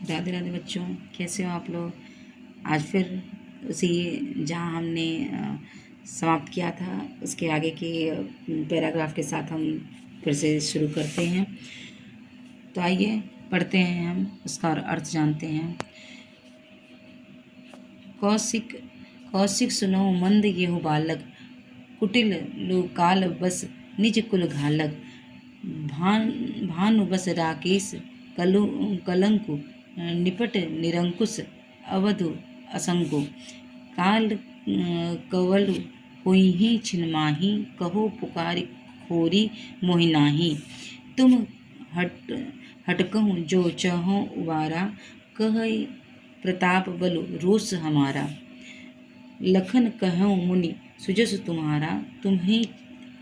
राधे राधे बच्चों, कैसे हो आप लोग। आज फिर उसी जहाँ हमने समाप्त किया था उसके आगे के पैराग्राफ के साथ हम फिर से शुरू करते हैं। तो आइए पढ़ते हैं, हम उसका अर्थ जानते हैं। कौशिक कौशिक सुनो मंद येहु बालक, कुटिल लोकाल बस निज कुल घालक। भानु बस राकेश कलंकु, निपट निरंकुश अवधु असंगो। काल कवल होइहि छिनमाही, कहो पुकार खोरी मोहिनाही। तुम हटकहु जो चहो उबारा, कह प्रताप बलु रोष हमारा। लखन कहूँ मुनि सुजस तुम्हारा, तुम्हें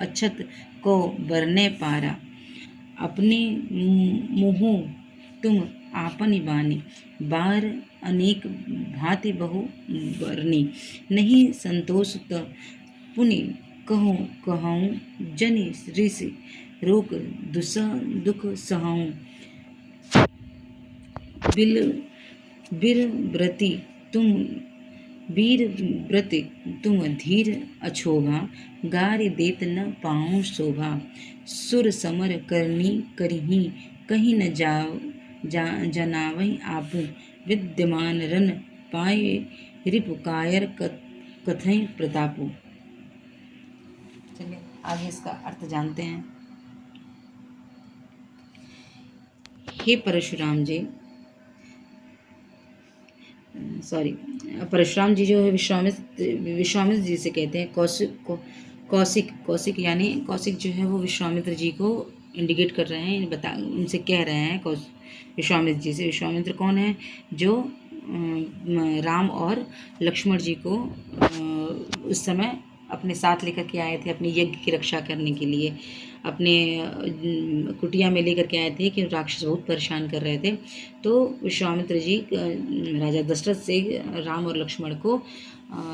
अक्षत को बरने पारा। अपने मुँह तुम आपनी बानी, बार अनेक भांति बहु बरनी। नहीं संतोष त पुनि कहूँ कहूँ, जनि ऋषि रोक दुख सहूँ। वीर व्रति तुम धीर अछोभा, गारि देत न पाऊँ शोभा। सुर समर करनी करही, कहीं न जनावहि आपू। विद्यमान रन पाए रिपु, कायर कथय प्रतापु। चलिए आगे इसका अर्थ जानते हैं। हे परशुराम जी, परशुराम जी जो है विश्वामित्र जी से कहते हैं कौशिक यानी कौशिक जो है वो विश्वामित्र जी को इंडिकेट कर रहे हैं, उनसे कह रहे हैं विश्वामित्र जी से। विश्वामित्र कौन है? जो राम और लक्ष्मण जी को उस समय अपने साथ लेकर के आए थे, अपने यज्ञ की रक्षा करने के लिए। अपने कुटिया में लेकर के आए थे कि राक्षस बहुत परेशान कर रहे थे। तो विश्वामित्र जी राजा दशरथ से राम और लक्ष्मण को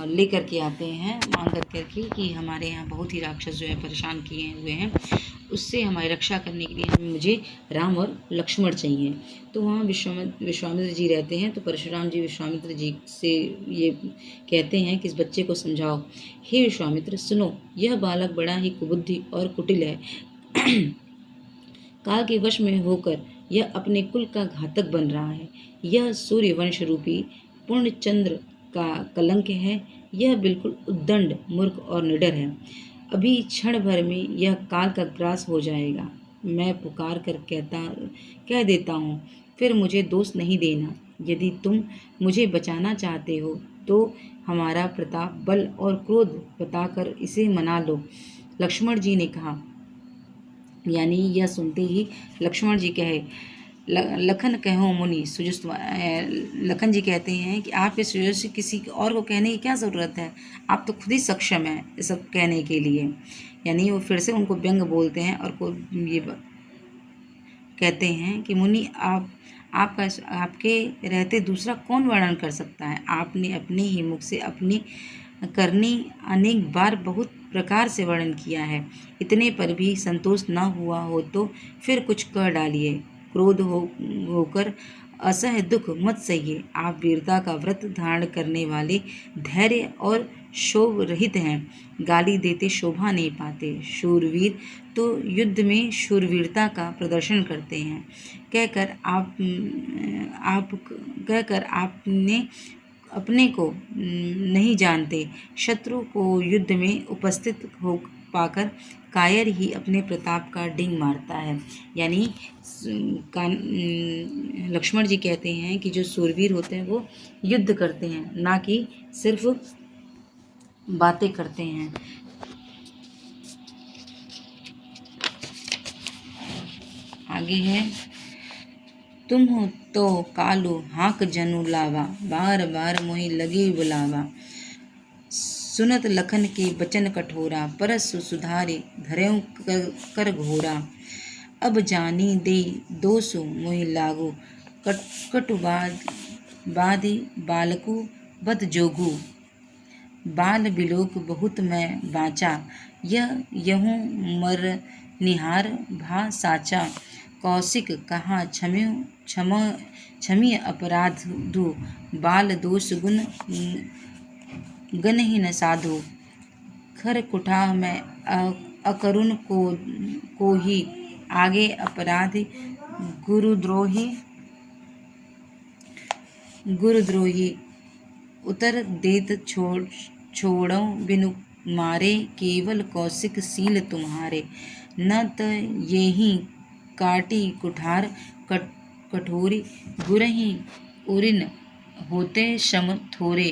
लेकर के आते हैं, मांग करके कि हमारे यहाँ बहुत ही राक्षस जो है परेशान किए हुए हैं, उससे हमारी रक्षा करने के लिए मुझे राम और लक्ष्मण चाहिए। तो वहाँ विश्वामित्र जी रहते हैं। तो परशुराम जी विश्वामित्र जी से ये कहते हैं कि इस बच्चे को समझाओ। हे विश्वामित्र सुनो, यह बालक बड़ा ही कुबुद्धि और कुटिल है। काल के वश में होकर यह अपने कुल का घातक बन रहा है। यह सूर्य वंश रूपी पूर्ण चंद्र का कलंक है। यह बिल्कुल उद्दंड, मूर्ख और निडर है। अभी क्षण भर में यह काल का ग्रास हो जाएगा। मैं पुकार कर कह देता हूँ, फिर मुझे दोष नहीं देना। यदि तुम मुझे बचाना चाहते हो तो हमारा प्रताप, बल और क्रोध बताकर इसे मना लो। लक्ष्मण जी ने कहा। यानी यह सुनते ही लक्ष्मण जी कहे, लखन कहो मुनि सुजस। लखन जी कहते हैं कि आप इस सुजस किसी और को कहने की क्या ज़रूरत है, आप तो खुद ही सक्षम हैं ये सब कहने के लिए। यानी वो फिर से उनको व्यंग बोलते हैं और को ये कहते हैं कि मुनि आपके रहते दूसरा कौन वर्णन कर सकता है। आपने अपने ही मुख से अपनी करनी अनेक बार बहुत प्रकार से वर्णन किया है। इतने पर भी संतोष न हुआ हो तो फिर कुछ कह डालिए। क्रोध होकर असह्य दुख मत सहिए। आप वीरता का व्रत धारण करने वाले धैर्य और शोभ रहित हैं। गाली देते शोभा नहीं पाते। शूरवीर तो युद्ध में शूरवीरता का प्रदर्शन करते हैं। कहकर आपने अपने को नहीं जानते। शत्रु को युद्ध में उपस्थित हो पाकर कायर ही अपने प्रताप का डिंग मारता है। यानी लक्ष्मण जी कहते हैं कि जो सूरवीर होते हैं वो युद्ध करते हैं, ना कि सिर्फ बातें करते हैं। आगे है, तुम हो तो कालू हाक जनु लावा, बार बार मोहि लगी बुलावा। सुनत लखन के बचन कठोरा, परसु सुधारे धर्यों कर घोरा। अब जानी दे दोसु मोहि लागू, बादी बालकु बद जोगू। बाल बिलोक बहुत मैं बाँचा, यह यहूँ मर निहार भा साचा। कौशिक कहा क्षमी अपराधु बाल दोष गुण गण ही न साधु। खर कुठा में अकरुण को ही आगे अपराधी गुरुद्रोही उतर देत छोड़ो बिनु मारे केवल कौशिक सील तुम्हारे। न त यही काटी कुठार कठोरी गुरही उरिन होते शम थोरे।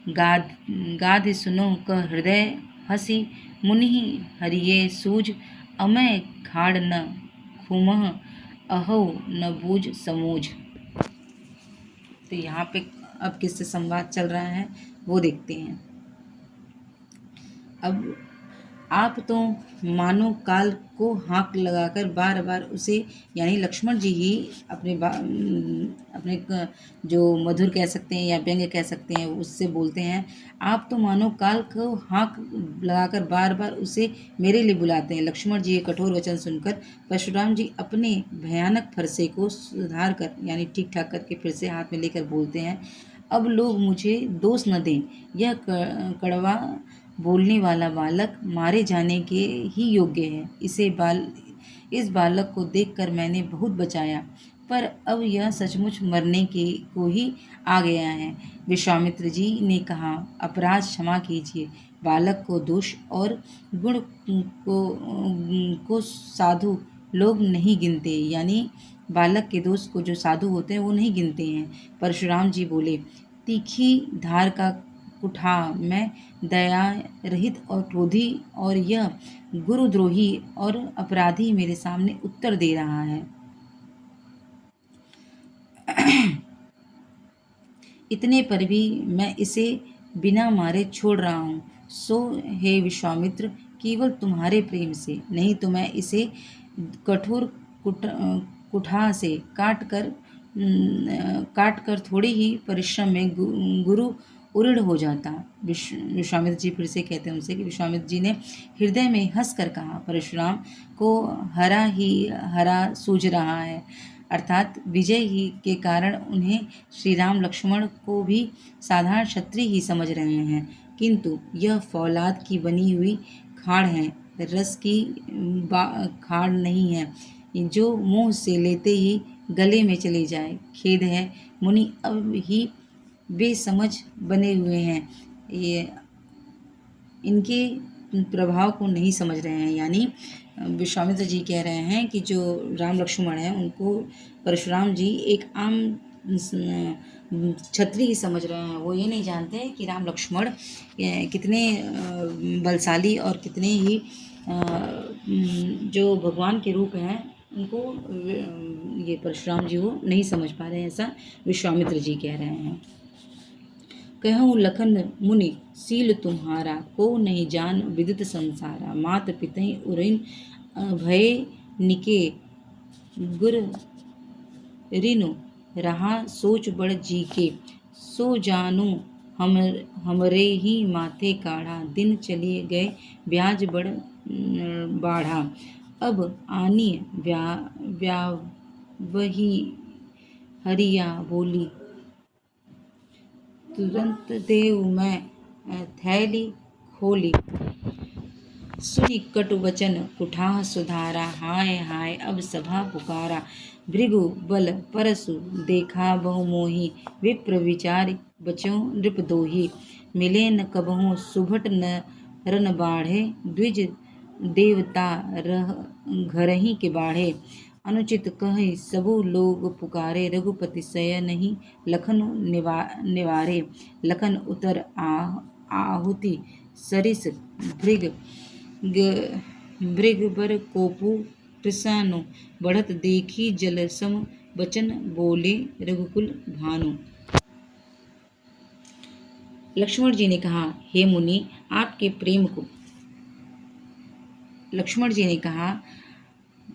गाध सुनो क हृदय हसी मुनि हरिये सूझ अमय खाड़ न खुमह अहो न बूझ समूझ। तो यहाँ पे अब किससे संवाद चल रहा है वो देखते हैं। अब आप तो मानो काल को हाँक लगाकर बार बार उसे, यानी लक्ष्मण जी ही अपने जो मधुर कह सकते हैं या व्यंग्य कह सकते हैं उससे बोलते हैं। आप तो मानो काल को हाँक लगाकर बार बार उसे मेरे लिए बुलाते हैं। लक्ष्मण जी के कठोर वचन सुनकर परशुराम जी अपने भयानक फरसे को सुधार कर, यानी ठीक ठाक करके फिर से हाथ में लेकर बोलते हैं, अब लोग मुझे दोष न दें। यह कड़वा बोलने वाला बालक मारे जाने के ही योग्य है। इस बालक को देखकर मैंने बहुत बचाया, पर अब यह सचमुच मरने के को ही आ गया है। विश्वामित्र जी ने कहा, अपराध क्षमा कीजिए। बालक को दोष और गुण को साधु लोग नहीं गिनते, यानी बालक के दोष को जो साधु होते हैं वो नहीं गिनते हैं। परशुराम जी बोले, तीखी धार का कुठा मैं दया रहित और क्रोधी और यह गुरुद्रोही और अपराधी मेरे सामने उत्तर दे रहा है। इतने पर भी मैं इसे बिना मारे छोड़ रहा हूँ। सो हे विश्वामित्र, केवल तुम्हारे प्रेम से, नहीं तो मैं इसे कठोर कुठा से काट कर थोड़ी ही परिश्रम में गुरु उऋण हो जाता। विश्वामित्र जी फिर से कहते हैं उनसे कि विश्वामित्र जी ने हृदय में हंस कर कहा, परशुराम को हरा ही हरा सूझ रहा है, अर्थात विजय ही के कारण उन्हें श्री राम लक्ष्मण को भी साधारण क्षत्रिय ही समझ रहे हैं, किंतु यह फौलाद की बनी हुई खाड़ है, रस की खाड़ नहीं है जो मुंह से लेते ही गले में चले जाए। खेद है, मुनि अब ही बेसमझ बने हुए हैं, ये इनके प्रभाव को नहीं समझ रहे हैं। यानी विश्वामित्र जी कह रहे हैं कि जो राम लक्ष्मण हैं उनको परशुराम जी एक आम क्षत्रिय ही समझ रहे हैं। वो ये नहीं जानते कि राम लक्ष्मण कितने बलशाली और कितने ही जो भगवान के रूप हैं, उनको ये परशुराम जी वो नहीं समझ पा रहे हैं, ऐसा विश्वामित्र जी कह रहे हैं। कहूँ लखन मुनि सील तुम्हारा, को नहीं जान विदित संसारा। मात पितहि उरिन भय निके, गुर रिनु रहा सोच बड़ जी के। सो जानू हमरे ही माथे काढ़ा, दिन चले गए ब्याज बड़ बाढ़ा। अब आनी वही हरिया बोली, तुरंत देव मैं थैली खोली। सुनि कटु वचन कुठाह सुधारा, हाय हाय अब सभा पुकारा। भृगु बल परसु देखा बहु मोही, विप्र विचारि बचों नृप दोही। मिले न कबहु सुभट न रन बाढ़े, द्विज देवता घरही के बाढ़े। अनुचित कहि सबु लोग पुकारे, रघुपति सय नहीं लखन निवारे। लखन उतर आहुति सरिस भृग बर कोपु कृसानु, बढ़त देखी जल सम बचन बोले रघुकुल भानु। लक्ष्मण जी ने कहा, हे मुनि आपके प्रेम को लक्ष्मण जी ने कहा,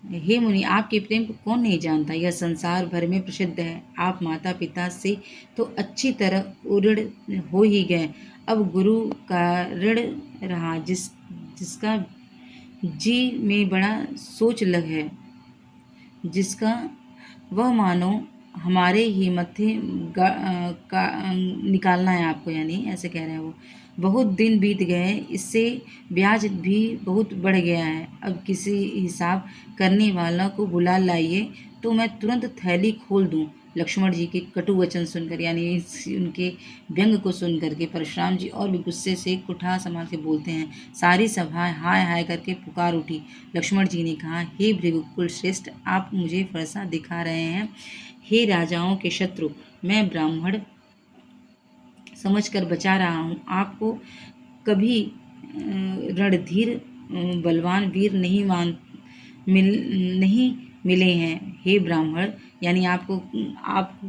हे मुनि आपके प्रेम को कौन नहीं जानता, यह संसार भर में प्रसिद्ध है। आप माता पिता से तो अच्छी तरह उऋण हो ही गए, अब गुरु का ऋण रहा, जिसका जी में बड़ा सोच लग है। जिसका वह मानो हमारे ही मत्थे निकालना है आपको, यानी ऐसे कह रहे हैं वो। बहुत दिन बीत गए, इससे ब्याज भी बहुत बढ़ गया है। अब किसी हिसाब करने वाला को बुला लाइए तो मैं तुरंत थैली खोल दूं। लक्ष्मण जी के कटु वचन सुनकर, यानी उनके व्यंग को सुन करके परशुराम जी और भी गुस्से से कुठार संभाल के बोलते हैं। सारी सभा हाय हाय करके पुकार उठी। लक्ष्मण जी ने कहा, हे भृगुकुल श्रेष्ठ, आप मुझे फरसा दिखा रहे हैं। हे राजाओं के शत्रु, मैं ब्राह्मण समझकर बचा रहा हूँ। आपको कभी रणधीर बलवान वीर नहीं मिले हैं। हे ब्राह्मण, यानी आपको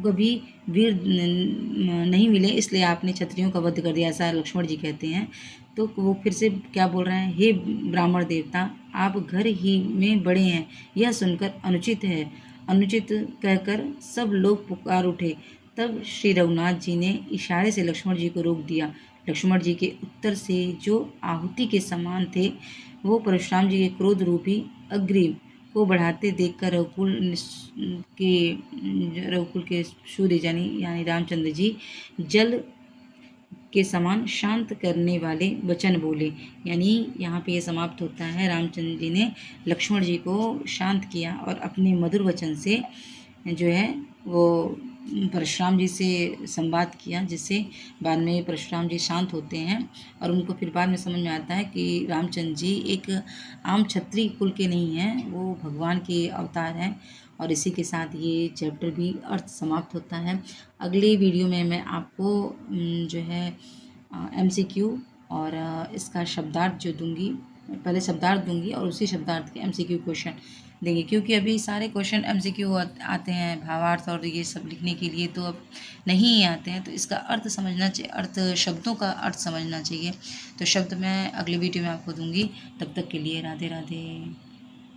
कभी वीर नहीं मिले, इसलिए आपने क्षत्रियों का वध कर दिया, ऐसा लक्ष्मण जी कहते हैं। तो वो फिर से क्या बोल रहे हैं, हे ब्राह्मण देवता, आप घर ही में बड़े हैं, यह सुनकर अनुचित है। अनुचित कहकर सब लोग पुकार उठे। तब श्री रघुनाथ जी ने इशारे से लक्ष्मण जी को रोक दिया। लक्ष्मण जी के उत्तर से जो आहुति के समान थे, वो परशुराम जी के क्रोध रूपी अग्नि को बढ़ाते देखकर रघुकुल के सूर्य यानी रामचंद्र जी जल के समान शांत करने वाले वचन बोले। यानी यहाँ पे ये समाप्त होता है। रामचंद्र जी ने लक्ष्मण जी को शांत किया और अपने मधुर वचन से जो है वो परशुराम जी से संवाद किया, जिससे बाद में परशुराम जी शांत होते हैं और उनको फिर बाद में समझ में आता है कि रामचंद्र जी एक आम क्षत्रिय कुल के नहीं हैं, वो भगवान के अवतार हैं। और इसी के साथ ये चैप्टर भी अर्थ समाप्त होता है। अगले वीडियो में मैं आपको जो है MCQ और इसका शब्दार्थ जो दूंगी, पहले शब्दार्थ दूंगी और उसी शब्दार्थ के MCQ क्वेश्चन देंगे, क्योंकि अभी सारे क्वेश्चन MCQ आते हैं भावार्थ और ये सब लिखने के लिए, तो अब नहीं आते हैं। तो इसका अर्थ समझना चाहिए, अर्थ शब्दों का अर्थ समझना चाहिए। तो शब्द मैं अगले वीडियो में आपको दूंगी। तब तक के लिए राधे राधे।